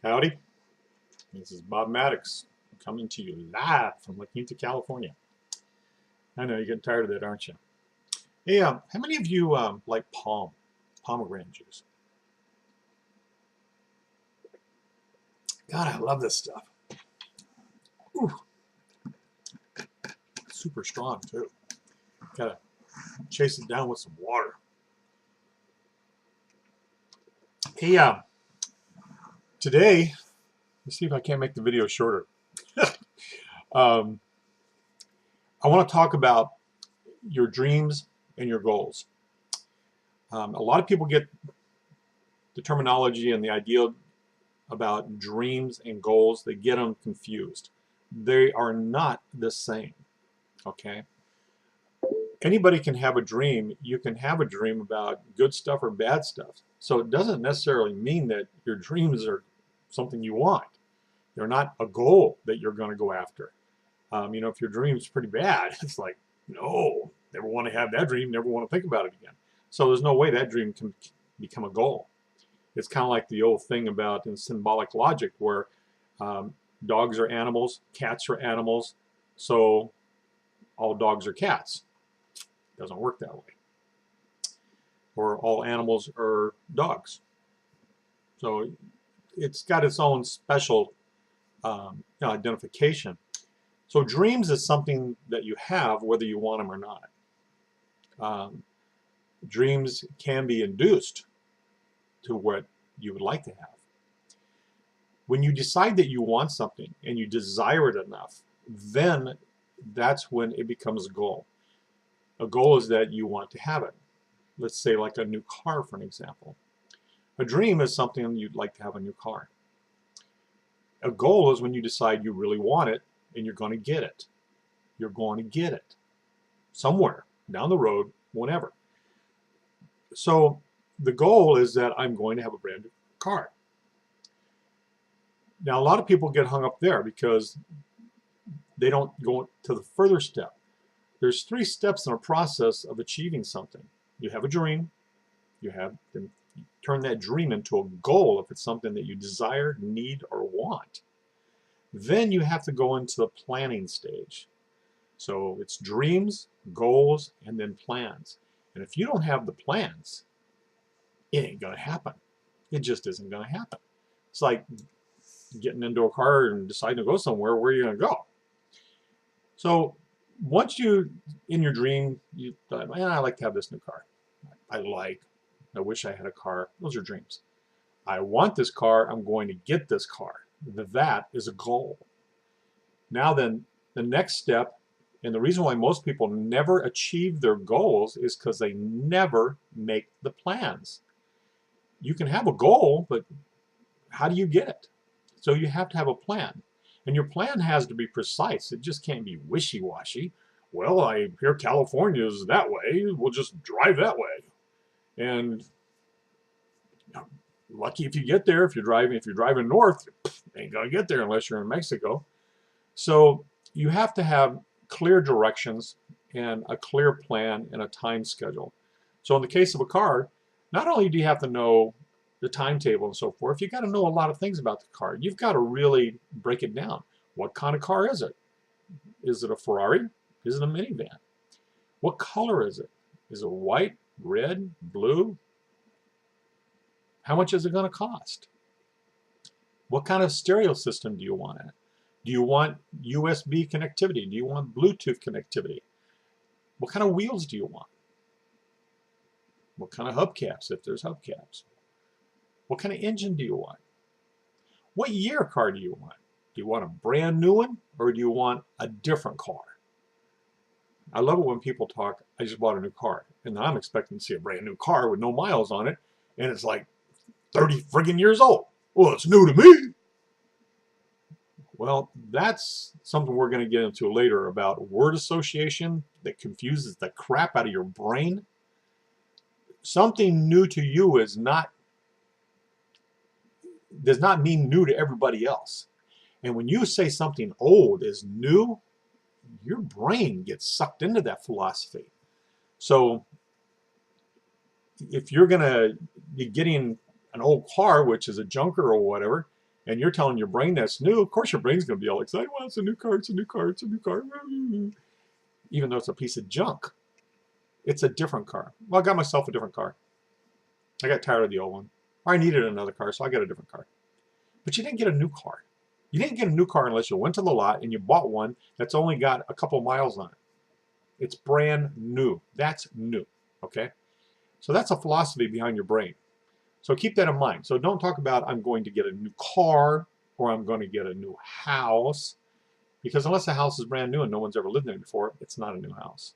Howdy, this is Bob Maddox coming to you live from La Quinta, California. I know you're getting tired of that, aren't you? Hey, how many of you like pomegranate juice? God, I love this stuff. Ooh, super strong too. Gotta chase it down with some water. Hey, today, let's see if I can't make the video shorter. I want to talk about your dreams and your goals. A lot of people get the terminology and the idea about dreams and goals, they get them confused. They are not the same, okay? Anybody can have a dream. You can have a dream about good stuff or bad stuff. So it doesn't necessarily mean that your dreams are something you want. They're not a goal that you're going to go after. If your dream's pretty bad, it's like, no, never want to have that dream, never want to think about it again. So there's no way that dream can become a goal. It's kind of like the old thing about in symbolic logic where dogs are animals, cats are animals, so all dogs are cats. It doesn't work that way. Or all animals are dogs. So it's got its own special identification. So dreams is something that you have whether you want them or not. Dreams can be induced to what you would like to have. When you decide that you want something and you desire it enough, then that's when it becomes a goal. A goal is that you want to have it. Let's say like a new car, for an example. A dream is something you'd like to have in your car. A goal is when you decide you really want it and you're going to get it. You're going to get it somewhere down the road, whenever. So the goal is that I'm going to have a brand new car. Now a lot of people get hung up there because they don't go to the further step. There's 3 steps in a process of achieving something. You have a dream, you turn that dream into a goal if it's something that you desire, need, or want. Then you have to go into the planning stage. So it's dreams, goals, and then plans. And if you don't have the plans, it ain't going to happen. It just isn't going to happen. It's like getting into a car and deciding to go somewhere. Where are you going to go? So once you, in your dream, you thought, man, I like to have this new car. I wish I had a car. Those are dreams. I want this car. I'm going to get this car. That is a goal. Now then, the next step, and the reason why most people never achieve their goals is because they never make the plans. You can have a goal, but how do you get it? So you have to have a plan. And your plan has to be precise. It just can't be wishy-washy. Well, I hear California is that way. We'll just drive that way. And lucky if you get there. If you're driving north, you ain't gonna get there unless you're in Mexico. So you have to have clear directions and a clear plan and a time schedule. So in the case of a car, not only do you have to know the timetable and so forth, you got to know a lot of things about the car. You've got to really break it down. What kind of car is it? Is it a Ferrari? Is it a minivan? What color is it? Is it white, red, blue? How much is it going to cost? What kind of stereo system do you want in it? Do you want USB connectivity? Do you want Bluetooth connectivity? What kind of wheels do you want? What kind of hubcaps, if there's hubcaps? What kind of engine do you want? What year car do you want? Do you want a brand new one or do you want a different car? I love it when people talk, I just bought a new car, and I'm expecting to see a brand new car with no miles on it, and it's like 30 friggin' years old. Well, it's new to me. Well, that's something we're going to get into later about word association that confuses the crap out of your brain. Something new to you does not mean new to everybody else. And when you say something old is new, your brain gets sucked into that philosophy. So if you're going to be getting an old car, which is a junker or whatever, and you're telling your brain that's new, of course your brain's going to be all excited. Well, it's a new car, it's a new car, it's a new car. Even though it's a piece of junk. It's a different car. Well, I got myself a different car. I got tired of the old one. Or I needed another car, so I got a different car. But you didn't get a new car. You didn't get a new car unless you went to the lot and you bought one that's only got a couple miles on it. It's brand new. That's new. Okay? So that's a philosophy behind your brain. So keep that in mind. So don't talk about I'm going to get a new car or I'm going to get a new house. Because unless the house is brand new and no one's ever lived in it before, it's not a new house.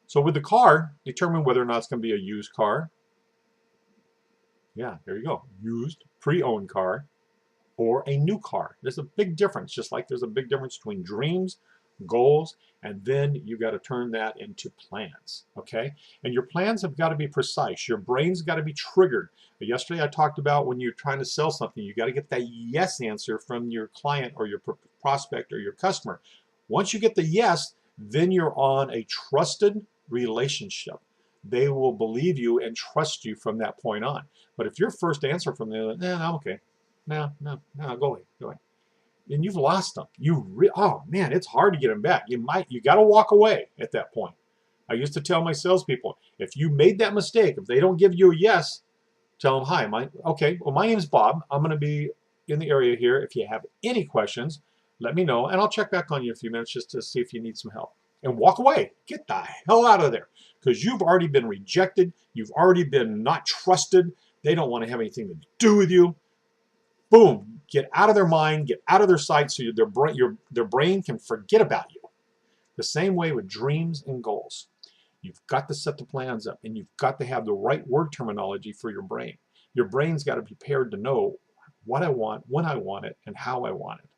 So with the car, determine whether or not it's going to be a used car. Yeah, there you go. Used, pre-owned car, or a new car. There's a big difference, just like there's a big difference between dreams, goals, and then you got to turn that into plans, okay? And your plans have got to be precise. Your brain's got to be triggered. Yesterday I talked about when you're trying to sell something, you got to get that yes answer from your client or your prospect or your customer. Once you get the yes, then you're on a trusted relationship. They will believe you and trust you from that point on. But if your first answer from them, no, I'm okay. No, go away. And you've lost them. Oh man, it's hard to get them back. You got to walk away at that point. I used to tell my salespeople, if you made that mistake, if they don't give you a yes, tell them, hi, my name's Bob. I'm going to be in the area here. If you have any questions, let me know, and I'll check back on you in a few minutes just to see if you need some help. And walk away. Get the hell out of there, because you've already been rejected. You've already been not trusted. They don't want to have anything to do with you. Boom. Get out of their mind. Get out of their sight so their brain can forget about you. The same way with dreams and goals. You've got to set the plans up, and you've got to have the right word terminology for your brain. Your brain's got to be prepared to know what I want, when I want it, and how I want it.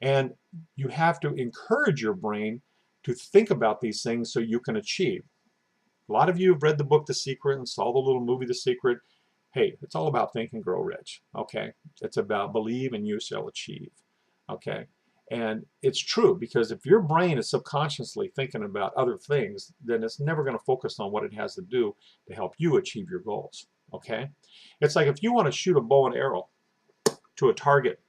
And you have to encourage your brain to think about these things so you can achieve. A lot of you have read the book The Secret and saw the little movie The Secret. Hey, it's all about Think and Grow Rich, okay? It's about believe and you shall achieve, okay? And it's true, because if your brain is subconsciously thinking about other things, then it's never going to focus on what it has to do to help you achieve your goals, okay? It's like if you want to shoot a bow and arrow to a target,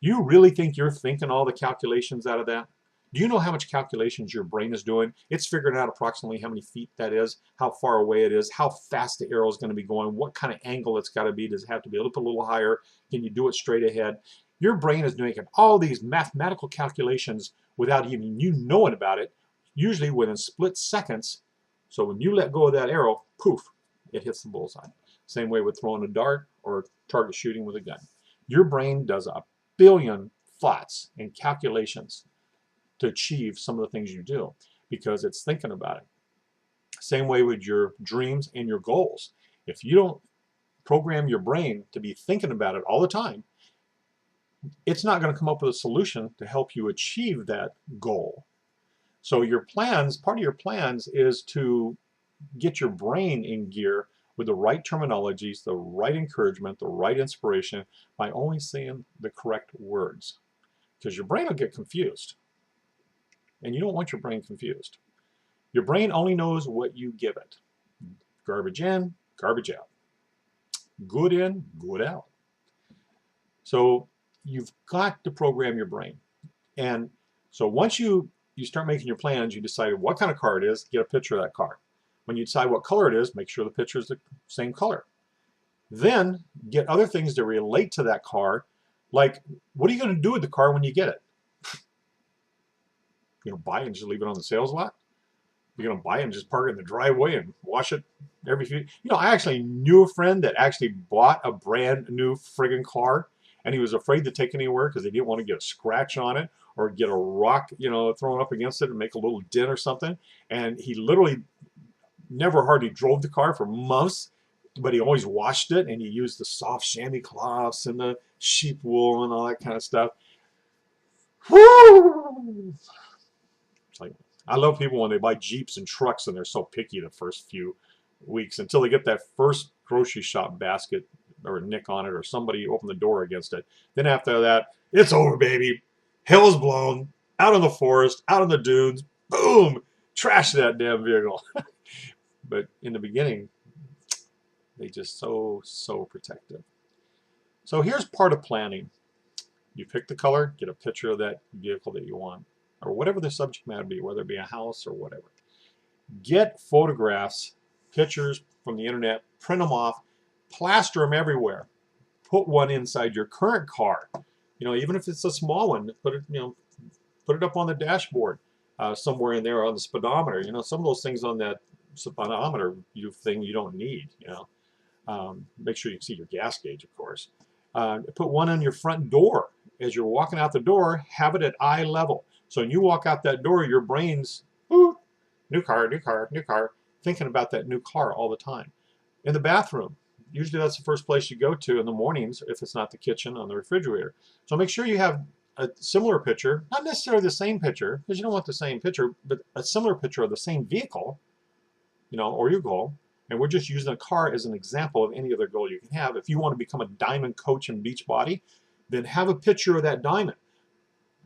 you really think you're thinking all the calculations out of that? Do you know how much calculations your brain is doing? It's figuring out approximately how many feet that is, how far away it is, how fast the arrow is going to be going, what kind of angle it's got to be. Does it have to be a little higher? Can you do it straight ahead? Your brain is making all these mathematical calculations without even you knowing about it, usually within split seconds. So when you let go of that arrow, poof, it hits the bullseye. Same way with throwing a dart or target shooting with a gun. Your brain does a billion thoughts and calculations to achieve some of the things you do because it's thinking about it. Same way with your dreams and your goals. If you don't program your brain to be thinking about it all the time, it's not going to come up with a solution to help you achieve that goal. So your plans, part of your plans is to get your brain in gear with the right terminologies, the right encouragement, the right inspiration by only saying the correct words. Because your brain will get confused. And you don't want your brain confused. Your brain only knows what you give it. Garbage in, garbage out. Good in, good out. So you've got to program your brain. And so once you start making your plans, you decide what kind of car it is, get a picture of that car. When you decide what color it is, make sure the picture is the same color. Then get other things that relate to that car, like what are you going to do with the car when you get it? You're going to buy it and just leave it on the sales lot? You're going to buy it and just park it in the driveway and wash it every few... You know, I actually knew a friend that actually bought a brand new friggin' car, and he was afraid to take it anywhere because he didn't want to get a scratch on it or get a rock, you know, thrown up against it and make a little dent or something. And he literally never hardly drove the car for months, but he always washed it, and he used the soft chamois cloths and the sheep wool and all that kind of stuff. Woo! Like, I love people when they buy Jeeps and trucks and they're so picky the first few weeks until they get that first grocery shop basket or a nick on it or somebody open the door against it. Then after that, it's over, baby. Hell's blown. Out in the forest, out in the dunes. Boom! Trash that damn vehicle. But in the beginning, they just so protective. So here's part of planning. You pick the color, get a picture of that vehicle that you want, or whatever the subject matter be, whether it be a house or whatever. Get photographs, pictures from the internet, print them off, plaster them everywhere. Put one inside your current car. Even if it's a small one, put it up on the dashboard, somewhere in there on the speedometer. Some of those things on that speedometer thing you don't need. Make sure you can see your gas gauge, of course. Put one on your front door. As you're walking out the door, have it at eye level. So when you walk out that door, your brain's, ooh, new car, new car, new car, thinking about that new car all the time. In the bathroom, usually that's the first place you go to in the mornings, if it's not the kitchen, on the refrigerator. So make sure you have a similar picture, not necessarily the same picture, because you don't want the same picture, but a similar picture of the same vehicle, or your goal. And we're just using a car as an example of any other goal you can have. If you want to become a diamond coach in Beachbody, then have a picture of that diamond.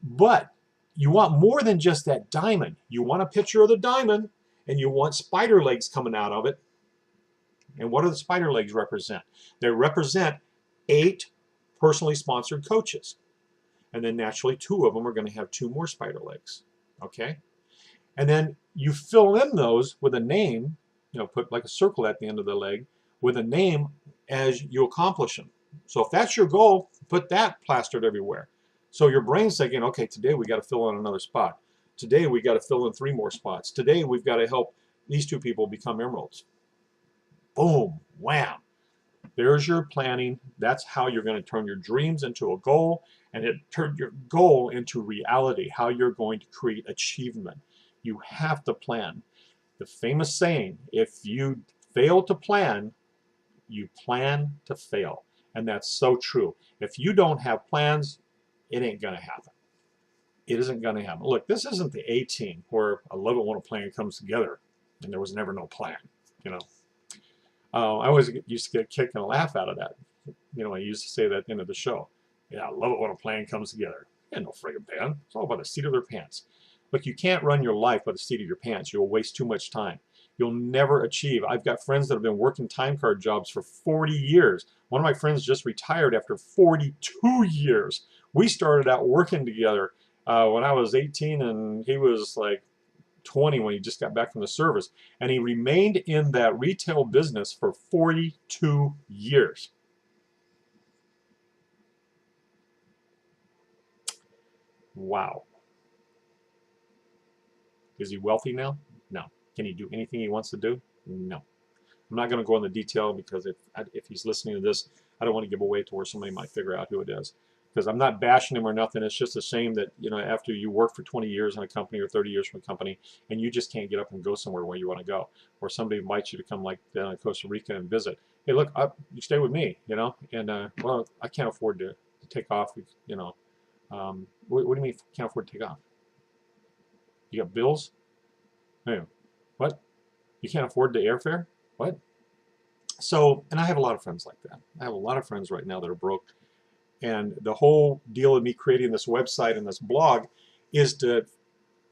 But you want more than just that diamond. You want a picture of the diamond, and you want spider legs coming out of it. And what do the spider legs represent? They represent 8 personally sponsored coaches. And then naturally 2 of them are going to have 2 more spider legs. Okay? And then you fill in those with a name, put like a circle at the end of the leg with a name as you accomplish them. So if that's your goal, put that plastered everywhere. So your brain's thinking, okay, today we got to fill in another spot. Today we got to fill in 3 more spots. Today we've got to help these 2 people become emeralds. Boom, wham. There's your planning. That's how you're going to turn your dreams into a goal, and turn your goal into reality, how you're going to create achievement. You have to plan. The famous saying, if you fail to plan, you plan to fail. And that's so true. If you don't have plans, it ain't going to happen. It isn't going to happen. Look, this isn't the A-Team where I love it when a plan comes together and there was never no plan. I always used to get a kick and a laugh out of that. I used to say that at the end of the show. Yeah, I love it when a plan comes together. Yeah, no friggin' plan. It's all by the seat of their pants. Look, you can't run your life by the seat of your pants. You'll waste too much time. You'll never achieve. I've got friends that have been working time card jobs for 40 years. One of my friends just retired after 42 years. We started out working together when I was 18 and he was like 20 when he just got back from the service. And he remained in that retail business for 42 years. Wow. Is he wealthy now? No. Can he do anything he wants to do? No. I'm not going to go into detail because if he's listening to this, I don't want to give away to where somebody might figure out who it is. Because I'm not bashing him or nothing. It's just a shame that, after you work for 20 years in a company or 30 years from a company and you just can't get up and go somewhere where you want to go. Or somebody invites you to come like down in Costa Rica and visit. Hey, look, you stay with me, and well, I can't afford to take off, What do you mean can't afford to take off? You got bills? Hey, what? You can't afford the airfare? What? So, and I have a lot of friends like that. I have a lot of friends right now that are broke. And the whole deal of me creating this website and this blog is to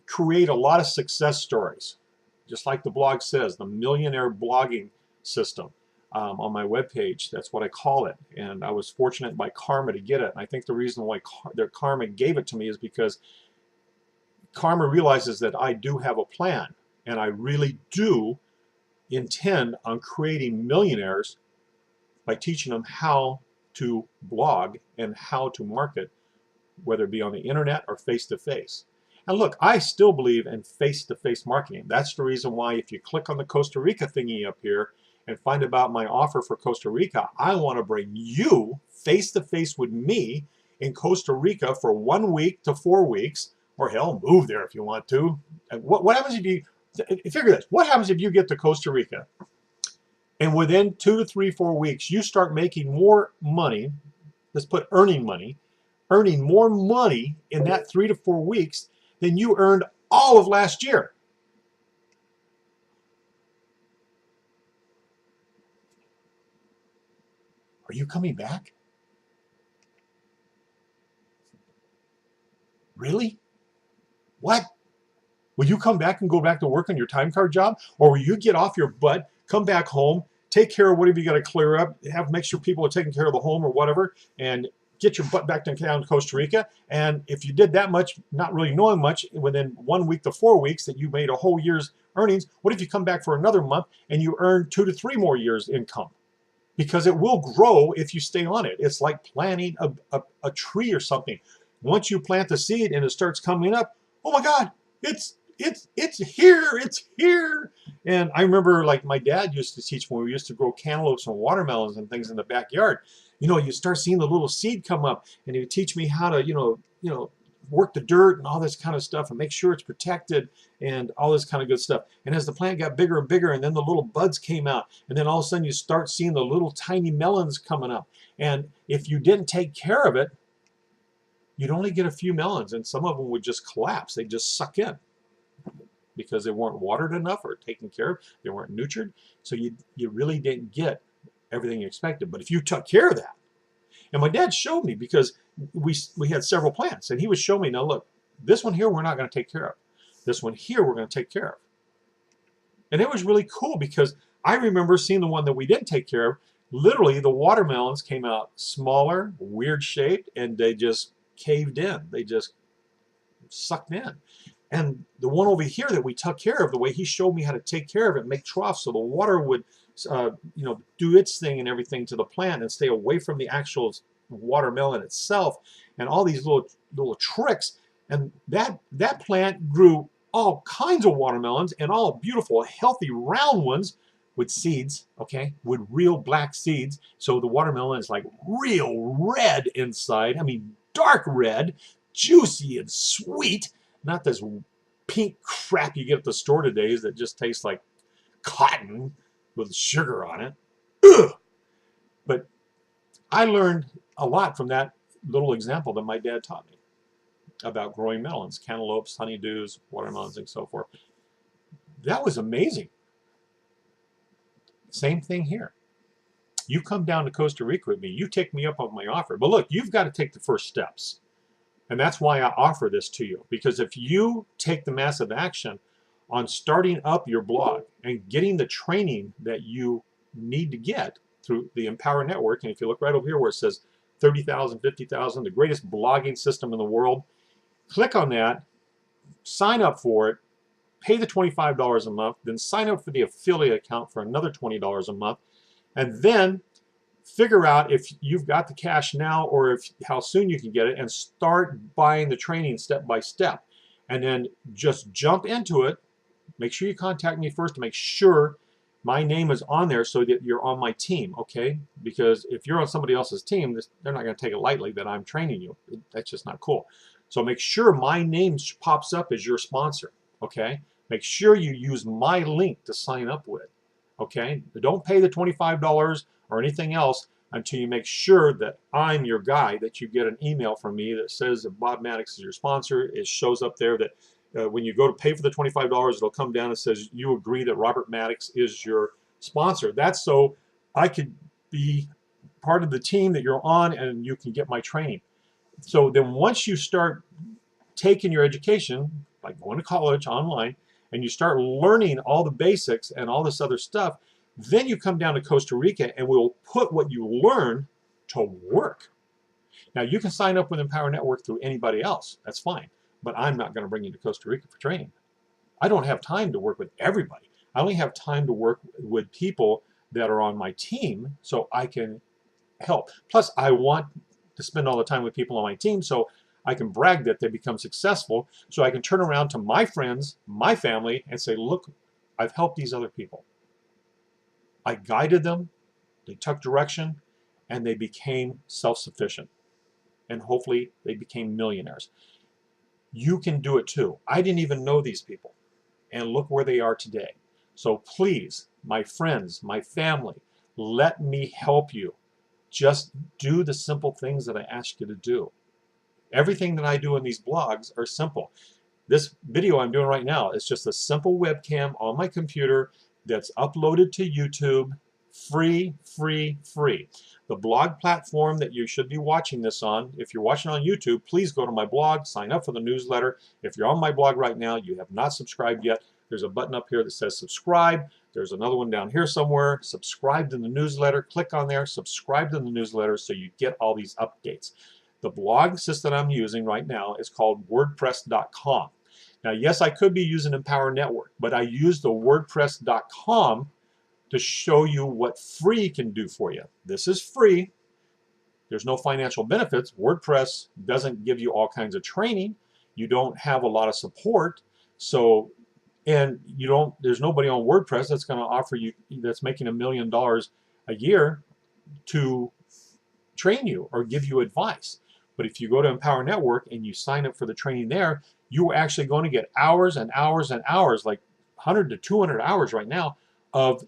create a lot of success stories. Just like the blog says, the millionaire blogging system on my webpage. That's what I call it. And I was fortunate by Karma to get it. And I think the reason why Karma gave it to me is because Karma realizes that I do have a plan. And I really do intend on creating millionaires by teaching them how to blog and how to market, whether it be on the internet or face-to-face. And look, I still believe in face-to-face marketing. That's the reason why if you click on the Costa Rica thingy up here and find about my offer for Costa Rica, I want to bring you face-to-face with me in Costa Rica for 1 week to 4 weeks, or hell, move there if you want to. And what happens if you, figure this, what happens if you get to Costa Rica and within 2 to 3, 4 weeks, you start making more money, let's put earning more money in that 3 to 4 weeks than you earned all of last year. Are you coming back? Really? What? Will you come back and go back to work on your time card job? Or will you get off your butt, come back home, take care of whatever you got to clear up, make sure people are taking care of the home or whatever, and get your butt back down to Costa Rica. And if you did that much, not really knowing much, within 1 week to 4 weeks that you made a whole year's earnings, what if you come back for another month and you earn 2 to 3 more years income? Because it will grow if you stay on it. It's like planting a tree or something. Once you plant the seed and it starts coming up, oh my God, it's here. And I remember, like, my dad used to teach when we used to grow cantaloupes and watermelons and things in the backyard. You know, you start seeing the little seed come up, and he would teach me how to, you know, work the dirt and all this kind of stuff and make sure it's protected and all this kind of good stuff. And as the plant got bigger and bigger, and then the little buds came out, and then all of a sudden you start seeing the little tiny melons coming up. And if you didn't take care of it, you'd only get a few melons, and some of them would just collapse. They'd just suck in because they weren't watered enough or taken care of. They weren't nurtured. So you really didn't get everything you expected. But if you took care of that, and my dad showed me, because we had several plants, and he would show me, now look, this one here we're not going to take care of. This one here we're going to take care of. And it was really cool, because I remember seeing the one that we didn't take care of. Literally, the watermelons came out smaller, weird shaped, and they just caved in. They just sucked in. And the one over here that we took care of, the way he showed me how to take care of it, make troughs so the water would you know, do its thing and everything to the plant and stay away from the actual watermelon itself, and all these little tricks. And that plant grew all kinds of watermelons, and all beautiful, healthy, round ones with seeds, okay, with real black seeds. So the watermelon is like real red inside. I mean, dark red, juicy and sweet. Not this pink crap you get at the store today that just tastes like cotton with sugar on it. Ugh! But I learned a lot from that little example that my dad taught me about growing melons, cantaloupes, honeydews, watermelons, and so forth. That was amazing. Same thing here. You come down to Costa Rica with me, you take me up on my offer. But look, you've got to take the first steps. And that's why I offer this to you. Because if you take the massive action on starting up your blog and getting the training that you need to get through the Empower Network, and if you look right over here where it says 30,000, 50,000, the greatest blogging system in the world, click on that, sign up for it, pay the $25 a month, then sign up for the affiliate account for another $20 a month, and then figure out if you've got the cash now or how soon you can get it, and start buying the training step by step. And then just jump into it. Make sure you contact me first to make sure my name is on there so that you're on my team, okay? Because if you're on somebody else's team, they're not going to take it lightly that I'm training you. That's just not cool. So make sure my name pops up as your sponsor, okay? Make sure you use my link to sign up with, okay? Don't pay the $25 or anything else until you make sure that I'm your guy, that you get an email from me that says that Bob Maddox is your sponsor. It shows up there that when you go to pay for the $25, it'll come down and says you agree that Robert Maddox is your sponsor. That's so I could be part of the team that you're on and you can get my training. So then once you start taking your education, like going to college online, and you start learning all the basics and all this other stuff, then you come down to Costa Rica and we'll put what you learn to work. Now you can sign up with Empower Network through anybody else. That's fine. But I'm not going to bring you to Costa Rica for training. I don't have time to work with everybody. I only have time to work with people that are on my team so I can help. Plus, I want to spend all the time with people on my team so I can brag that they become successful, so I can turn around to my friends, my family, and say, look, I've helped these other people. I guided them, they took direction, and they became self-sufficient. And hopefully they became millionaires. You can do it too. I didn't even know these people, and look where they are today. So please, my friends, my family, let me help you. Just do the simple things that I ask you to do. Everything that I do in these blogs are simple. This video I'm doing right now is just a simple webcam on my computer that's uploaded to YouTube, free. The blog platform that you should be watching this on, if you're watching on YouTube, please go to my blog, sign up for the newsletter. If you're on my blog right now, you have not subscribed yet, there's a button up here that says subscribe. There's another one down here somewhere. Subscribe to the newsletter. Click on there. Subscribe to the newsletter so you get all these updates. The blog system I'm using right now is called WordPress.com. Now, yes, I could be using Empower Network, but I use the WordPress.com to show you what free can do for you. This is free. There's no financial benefits. WordPress doesn't give you all kinds of training. You don't have a lot of support. So, and there's nobody on WordPress that's going to offer you, that's making $1 million a year to train you or give you advice. But if you go to Empower Network and you sign up for the training there, you're actually going to get hours and hours and hours, like 100 to 200 hours right now, of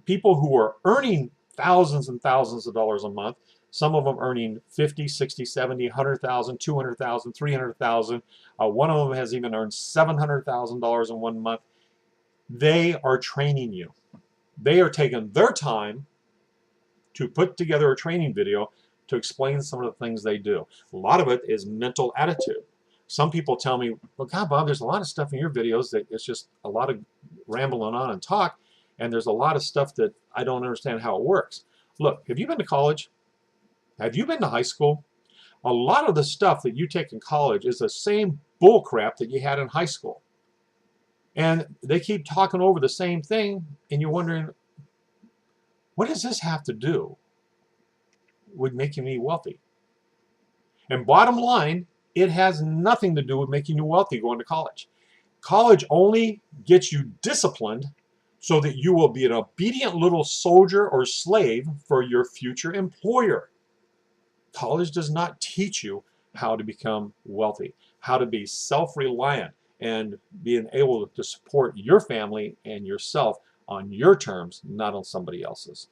people who are earning thousands and thousands of dollars a month. Some of them earning 50, 60, 70, 100,000, 200,000, 300,000. One of them has even earned $700,000 in 1 month. They are training you. They are taking their time to put together a training video to explain some of the things they do. A lot of it is mental attitude. Some people tell me, well, God, Bob, there's a lot of stuff in your videos that it's just a lot of rambling on and talk, and there's a lot of stuff that I don't understand how it works. Look, have you been to college? Have you been to high school? A lot of the stuff that you take in college is the same bull crap that you had in high school. And they keep talking over the same thing, and you're wondering, what does this have to do with making me wealthy? And bottom line, it has nothing to do with making you wealthy going to college. College only gets you disciplined so that you will be an obedient little soldier or slave for your future employer. College does not teach you how to become wealthy, how to be self-reliant, and being able to support your family and yourself on your terms, not on somebody else's.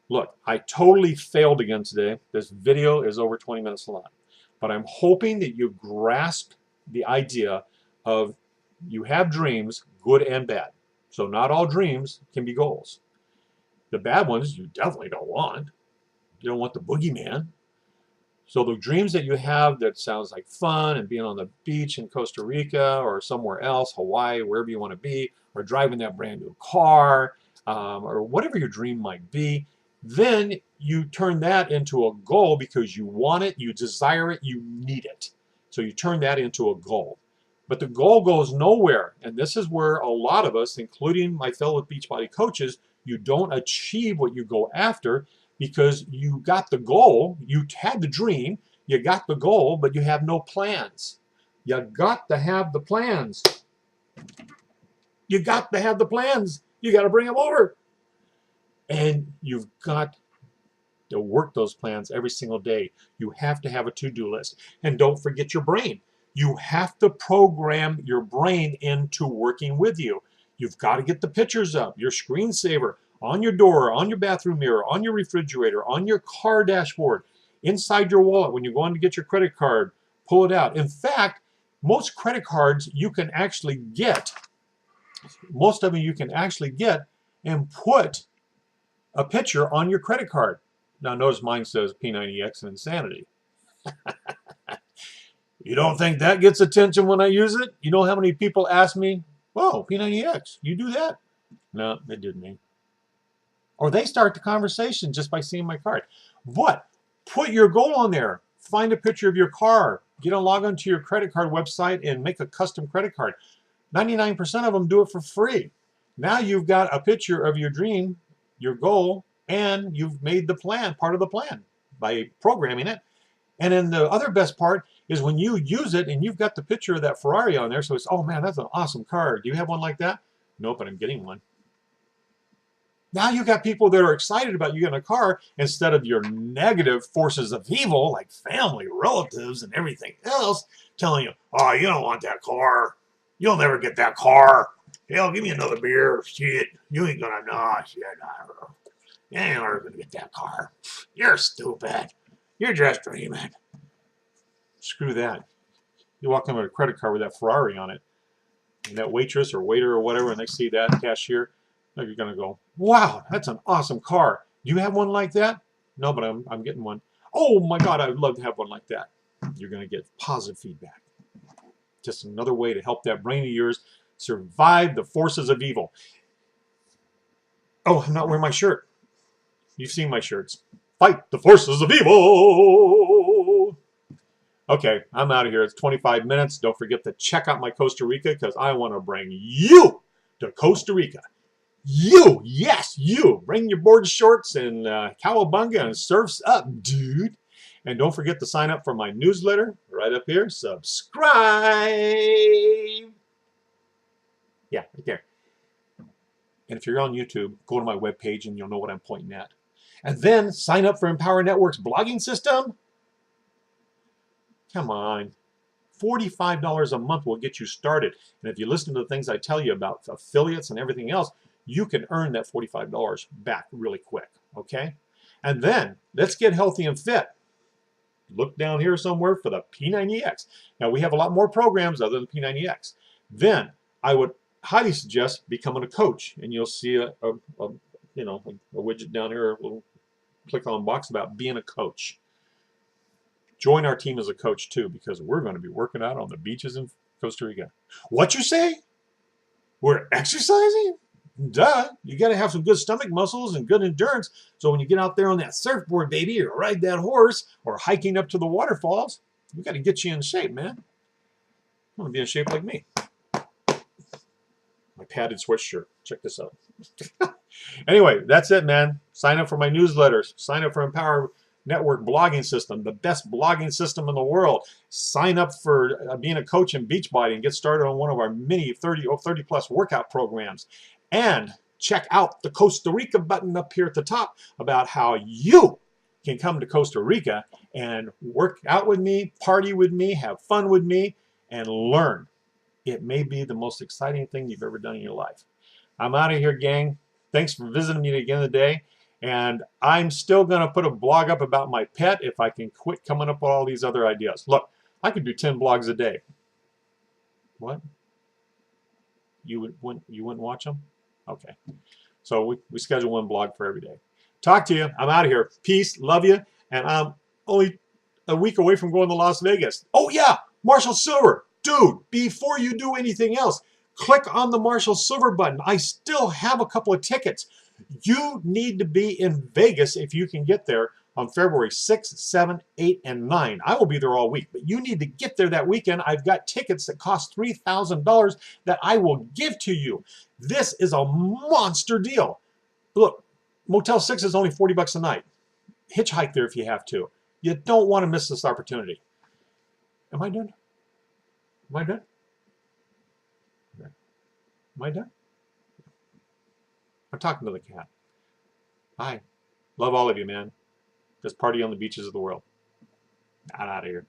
Look, I totally failed again today. This video is over 20 minutes long, but I'm hoping that you grasp the idea of you have dreams, good and bad. So not all dreams can be goals. The bad ones you definitely don't want. You don't want the boogeyman. So the dreams that you have that sounds like fun and being on the beach in Costa Rica or somewhere else, Hawaii, wherever you want to be, or driving that brand new car, or whatever your dream might be, then you turn that into a goal because you want it, you desire it, you need it. So you turn that into a goal. But the goal goes nowhere. And this is where a lot of us, including my fellow Beachbody coaches, you don't achieve what you go after because you got the goal, you had the dream, you got the goal, but you have no plans. You got to have the plans. You got to have the plans. You got to bring them over. And you've got to work those plans every single day. You have to have a to-do list. And don't forget your brain. You have to program your brain into working with you. You've got to get the pictures up, your screensaver, on your door, on your bathroom mirror, on your refrigerator, on your car dashboard, inside your wallet when you're going to get your credit card, pull it out. In fact, most credit cards you can actually get, most of them you can actually get and put a picture on your credit card. Now notice mine says P90X and Insanity. You don't think that gets attention when I use it? You know how many people ask me, whoa, P90X, you do that? No, it didn't. Or they start the conversation just by seeing my card. What? Put your goal on there. Find a picture of your car. Get a log on to your credit card website and make a custom credit card. 99% of them do it for free. Now you've got a picture of your dream, your goal, and you've made the plan, part of the plan, by programming it. And then the other best part is when you use it and you've got the picture of that Ferrari on there, so it's, oh man, that's an awesome car. Do you have one like that? Nope, but I'm getting one. Now you got people that are excited about you getting a car instead of your negative forces of evil, like family, relatives, and everything else, telling you, oh, you don't want that car. You'll never get that car. Hell, give me another beer. Shit, you ain't gonna know. Shit, you ain't ever gonna get that car. You're stupid. You're just dreaming. Screw that. You walk in with a credit card with that Ferrari on it, and that waitress or waiter or whatever, and they see that cashier, you're going to go, wow, that's an awesome car. Do you have one like that? No, but I'm getting one. Oh my God, I'd love to have one like that. You're going to get positive feedback. Just another way to help that brain of yours survive the forces of evil. Oh, I'm not wearing my shirt. You've seen my shirts. Fight the forces of evil. Okay, I'm out of here. It's 25 minutes. Don't forget to check out my Costa Rica because I want to bring you to Costa Rica. You, yes, you. Bring your board shorts and cowabunga and surfs up, dude. And don't forget to sign up for my newsletter right up here. Subscribe. Yeah, right there. And if you're on YouTube, go to my webpage and you'll know what I'm pointing at. And then sign up for Empower Network's blogging system. Come on. $45 a month will get you started. And if you listen to the things I tell you about affiliates and everything else, you can earn that $45 back really quick. Okay? And then let's get healthy and fit. Look down here somewhere for the P90X. Now we have a lot more programs other than P90X. Then I would highly suggest becoming a coach, and you'll see a widget down here, a little click-on box about being a coach. Join our team as a coach too, because we're going to be working out on the beaches in Costa Rica. What you say? We're exercising? Duh. You got to have some good stomach muscles and good endurance. So when you get out there on that surfboard, baby, or ride that horse, or hiking up to the waterfalls, we got to get you in shape, man. You want to be in shape like me. My padded sweatshirt. Check this out. Anyway, that's it, man. Sign up for my newsletters. Sign up for Empower Network blogging system, the best blogging system in the world. Sign up for being a coach in Beachbody and get started on one of our many 30 plus workout programs. And check out the Costa Rica button up here at the top about how you can come to Costa Rica and work out with me, party with me, have fun with me, and learn. It may be the most exciting thing you've ever done in your life. I'm out of here, gang. Thanks for visiting me again today. And I'm still going to put a blog up about my pet if I can quit coming up with all these other ideas. Look, I could do 10 blogs a day. What? You wouldn't watch them? Okay. So we schedule one blog for every day. Talk to you. I'm out of here. Peace. Love you. And I'm only a week away from going to Las Vegas. Oh, yeah. Marshall Silver. Dude, before you do anything else, click on the Marshall Silver button. I still have a couple of tickets. You need to be in Vegas if you can get there on February 6th, 7th, 8th, and 9th. I will be there all week, but you need to get there that weekend. I've got tickets that cost $3,000 that I will give to you. This is a monster deal. Look, Motel 6 is only $40 a night. Hitchhike there if you have to. You don't want to miss this opportunity. Am I done? Am I done? Am I done? I'm talking to the cat. Bye. Love all of you, man. Just party on the beaches of the world. Not out of here.